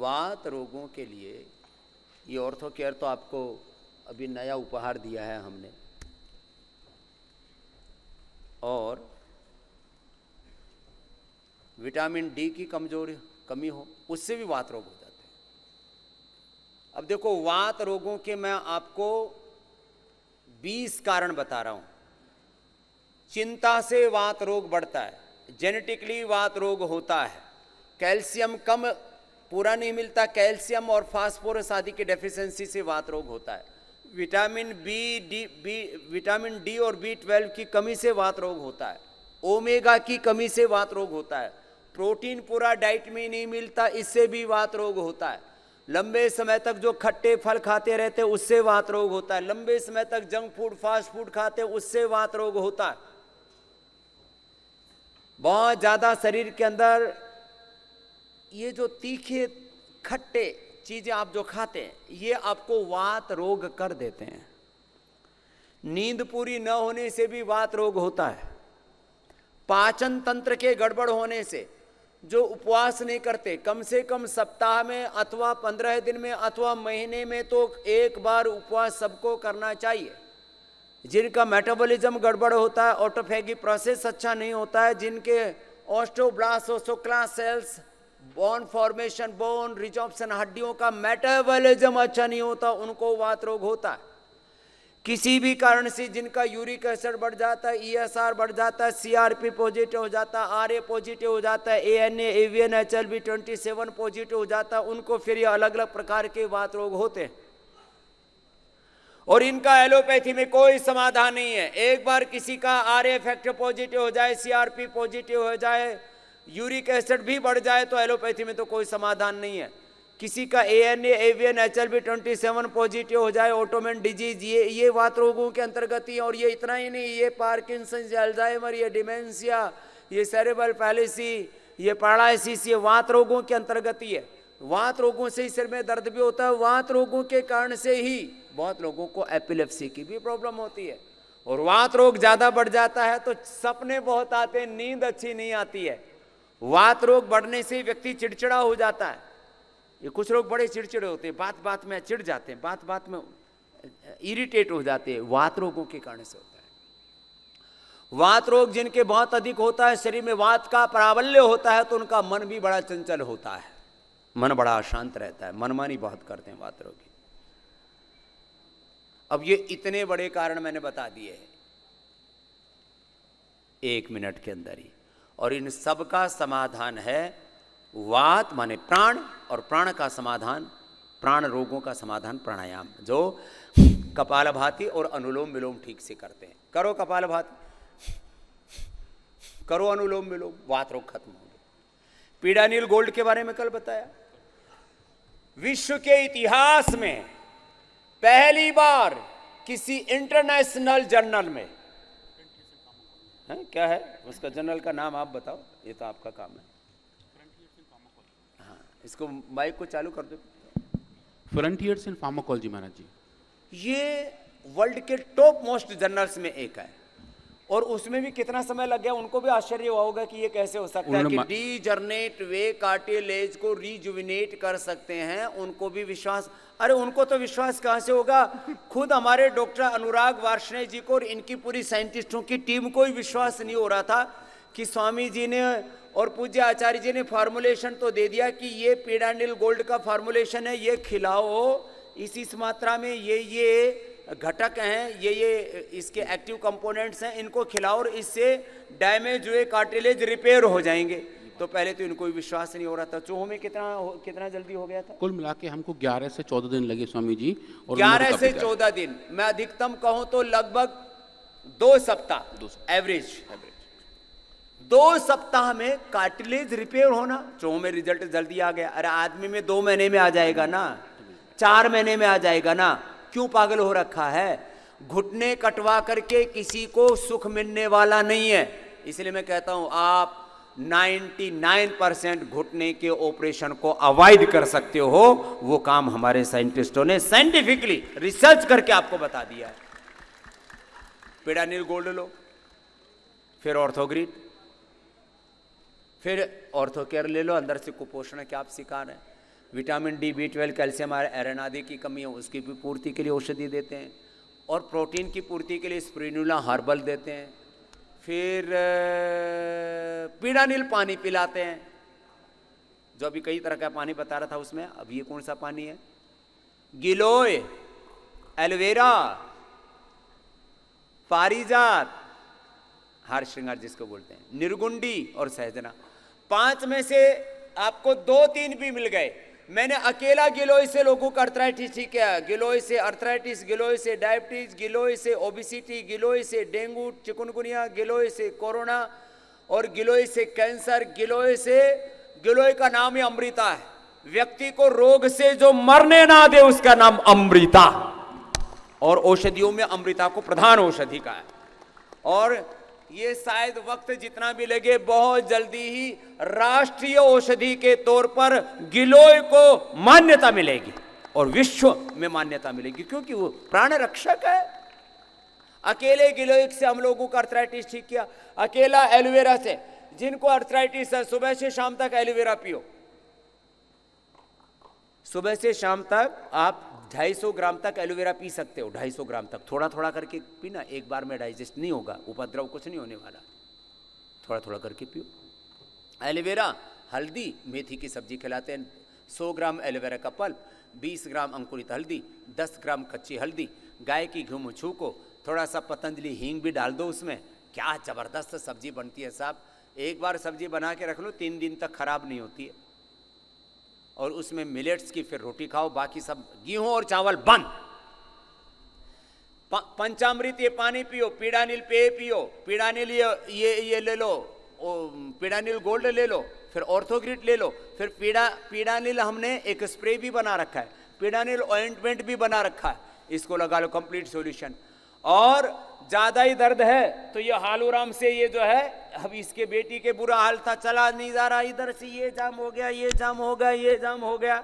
वात रोगों के लिए ये ऑर्थो केयर तो आपको अभी नया उपहार दिया है हमने, और विटामिन डी की कमी हो उससे भी वात रोग हो जाते हैं। अब देखो, वात रोगों के मैं आपको 20 कारण बता रहा हूं। चिंता से वात रोग बढ़ता है, जेनेटिकली वात रोग होता है, कैल्शियम कम पूरा नहीं मिलता, कैल्शियम और फास्फोरस आदि की डेफिशिएंसी से वात रोग होता है, विटामिन विटामिन डी और B12 की कमी से वात रोग होता है, ओमेगा की कमी से वात रोग होता है, प्रोटीन पूरा डाइट में नहीं मिलता, इससे भी वात रोग होता है, लंबे समय तक जो खट्टे फल खाते रहते उससे वात रोग होता है, लंबे समय तक जंक फूड फास्ट फूड खाते उससे वात रोग होता है, बहुत ज्यादा शरीर के अंदर ये जो तीखे खट्टे चीजें आप जो खाते हैं ये आपको वात रोग कर देते हैं। नींद पूरी न होने से भी वात रोग होता है, पाचन तंत्र के गड़बड़ होने से, जो उपवास नहीं करते कम से कम सप्ताह में अथवा 15 दिन में अथवा महीने में तो एक बार उपवास सबको करना चाहिए, जिनका मेटाबॉलिज्म गड़बड़ होता है, ऑटोफेगी प्रोसेस अच्छा नहीं होता है, जिनके osteoblast osteoclast cells, bone formation, bone resorption, हड्डियों का मेटाबॉलिज्म अच्छा नहीं होता, उनको वात रोग होता है। किसी भी कारण से जिनका यूरिक एसिड बढ़ जाता है, ESR बढ़ जाता है, CRP पॉजिटिव हो जाता है, RA पॉजिटिव हो जाता है, ANA AVN HLB 27 पॉजिटिव हो जाता है, उनको फिर ये अलग अलग प्रकार के वात रोग होते हैं और इनका एलोपैथी में कोई समाधान नहीं है। एक बार किसी का RA फैक्टर पॉजिटिव हो जाए, CRP पॉजिटिव हो जाए, यूरिक एसिड भी बढ़ जाए तो एलोपैथी में तो कोई समाधान नहीं है। किसी का ANA AVN HLB 27 पॉजिटिव हो जाए, ऑटोमेन डिजीज, ये वात रोगों के अंतर्गत ही। और ये इतना ही नहीं, ये पार्किंसन, अल्जाइमर, ये डिमेंशिया, ये सेरेब्रल पैलिसी, ये पैरालिसिस, ये वात रोगों के अंतर्गत ही है। वात रोगों से ही सिर में दर्द भी होता है, वात रोगों के कारण से ही बहुत लोगों को एपिलेप्सी की भी प्रॉब्लम होती है। और वात रोग ज्यादा बढ़ जाता है तो सपने बहुत आते हैं, नींद अच्छी नहीं आती है। वात रोग बढ़ने से व्यक्ति चिड़चिड़ा हो जाता है। ये कुछ लोग बड़े चिड़चिड़े होते हैं, बात बात में चिढ़ जाते हैं, बात बात में इरिटेट हो जाते हैं, वात रोगों के कारण से होता है। वात रोग जिनके बहुत अधिक होता है, शरीर में वात का प्राबल्य होता है, तो उनका मन भी बड़ा चंचल होता है, मन बड़ा अशांत रहता है, मनमानी बहुत करते हैं वात रोगी। अब ये इतने बड़े कारण मैंने बता दिए हैं 1 मिनट के अंदर ही, और इन सब का समाधान है वात माने प्राण, और प्राण का समाधान, प्राण रोगों का समाधान प्राणायाम, जो कपालभाति और अनुलोम विलोम ठीक से करते हैं। करो कपालभाति, करो अनुलोम विलोम, वात रोग खत्म हो गए। पीडानिल गोल्ड के बारे में कल बताया, विश्व के इतिहास में पहली बार किसी इंटरनेशनल जर्नल में है, क्या है उसका जर्नल का नाम आप बताओ, ये तो आपका काम है। हाँ, इसको माइक को चालू कर दो। फ्रंटियर्स इन फार्माकोलॉजी महाराज जी, ये वर्ल्ड के टॉप मोस्ट जर्नल्स में एक है, और उसमें भी कितना समय लग गया, उनको भी आश्चर्य हुआ होगा कि ये कैसे हो सकता है कि डीजनरेट वे कार्टिलेज को रिजुविनेट कर सकते हैं। उनको भी विश्वास, अरे उनको तो विश्वास कहां से होगा, खुद हमारे डॉक्टर अनुराग वार्ष्णेय जी को और इनकी पूरी साइंटिस्टों की टीम को ही विश्वास नहीं हो रहा था कि स्वामी जी ने और पूज्य आचार्य जी ने फार्मूलेशन तो दे दिया कि ये पीडानिल गोल्ड का फार्मूलेशन है, ये खिलाओ, इस मात्रा में ये घटक हैं, ये इसके एक्टिव कंपोनेंट्स हैं, इनको खिलाओ और इससे डैमेज हुए कार्टिलेज रिपेयर हो जाएंगे। तो पहले तो इनको विश्वास नहीं हो रहा था। चूहों में कितना जल्दी हो गया था, कुल मिला के हमको 11 से 14 दिन लगे स्वामी जी, और 11 से 14 दिन, मैं अधिकतम कहूं तो लगभग 2 सप्ताह एवरेज 2 सप्ताह में कार्टिलेज रिपेयर होना। चूहों में रिजल्ट जल्दी आ गया, अरे आदमी में 2 महीने में आ जाएगा ना, 4 महीने में आ जाएगा ना, क्यों पागल हो रखा है। घुटने कटवा करके किसी को सुख मिलने वाला नहीं है, इसलिए मैं कहता हूं आप 99% घुटने के ऑपरेशन को अवॉइड कर सकते हो। वो काम हमारे साइंटिस्टों ने साइंटिफिकली रिसर्च करके आपको बता दिया है। पीडानिल गोल्ड लो, फिर ऑर्थोग्रीन, फिर ऑर्थोकेयर ले लो, अंदर से कुपोषण के आप शिकार हैं। Vitamin D, B12, calcium, iron आदि की कमी है उसकी भी पूर्ति के लिए औषधि देते हैं, और प्रोटीन की पूर्ति के लिए स्प्रिनुला हर्बल देते हैं। फिर पीड़ानिल पानी पिलाते हैं, जो अभी कई तरह का पानी बता रहा था उसमें, अब ये कौन सा पानी है? गिलोय, एलोवेरा, पारिजात, हार श्रृंगार जिसको बोलते हैं, निर्गुंडी और सहजना। 5 में से आपको 2-3 भी मिल गए। मैंने अकेला गिलोय से लोगों का अर्थराइटिस ठीक किया, गिलोय से अर्थराइटिस, गिलोय से डायबिटीज, गिलोय से ओबिसिटी, गिलोय से डेंगू चिकुनगुनिया, गिलोय से कोरोना और गिलोय से कैंसर, गिलोय का नाम ही अमृता है। व्यक्ति को रोग से जो मरने ना दे उसका नाम अमृता, और औषधियों में अमृता को प्रधान औषधि का है। और ये शायद वक्त जितना भी लगे, बहुत जल्दी ही राष्ट्रीय औषधि के तौर पर गिलोय को मान्यता मिलेगी और विश्व में मान्यता मिलेगी, क्योंकि वो प्राण रक्षक है। अकेले गिलोय से हम लोगों का अर्थराइटिस ठीक किया, अकेला एलोवेरा से। जिनको अर्थराइटिस है सुबह से शाम तक एलोवेरा पियो, सुबह से शाम तक आप 250 ग्राम तक एलोवेरा पी सकते हो, 250 ग्राम तक, थोड़ा थोड़ा करके पीना, एक बार में डाइजेस्ट नहीं होगा, उपद्रव कुछ नहीं होने वाला, थोड़ा थोड़ा करके पियो। एलोवेरा, हल्दी, मेथी की सब्जी खिलाते हैं, 100 ग्राम एलोवेरा का पल्प, 20 ग्राम अंकुरित हल्दी, 10 ग्राम कच्ची हल्दी, गाय की घी में छूको, थोड़ा सा पतंजलि हींग भी डाल दो उसमें, क्या ज़बरदस्त सब्जी बनती है साहब। एक बार सब्जी बना के रख लो, 3 दिन तक खराब नहीं होती है। और उसमें मिलेट्स की फिर रोटी खाओ, बाकी सब गेहूं और चावल बंद। पंचामृत ये पानी पियो, पीड़ानिल पेय पियो, पीड़ानिल ये ले लो, पीड़ानिल गोल्ड ले लो, फिर ऑर्थोग्रिड ले लो, फिर पीड़ानिल हमने एक स्प्रे भी बना रखा है, पीड़ानिल ऑइंटमेंट भी बना रखा है, इसको लगा लो, कंप्लीट सॉल्यूशन। और ज्यादा ही दर्द है तो ये हालूराम से, ये जो है, अब इसके बेटी के बुरा हाल था, चला नहीं जा रहा, इधर से ये जाम हो गया, ये जाम हो गया, ये जाम हो गया,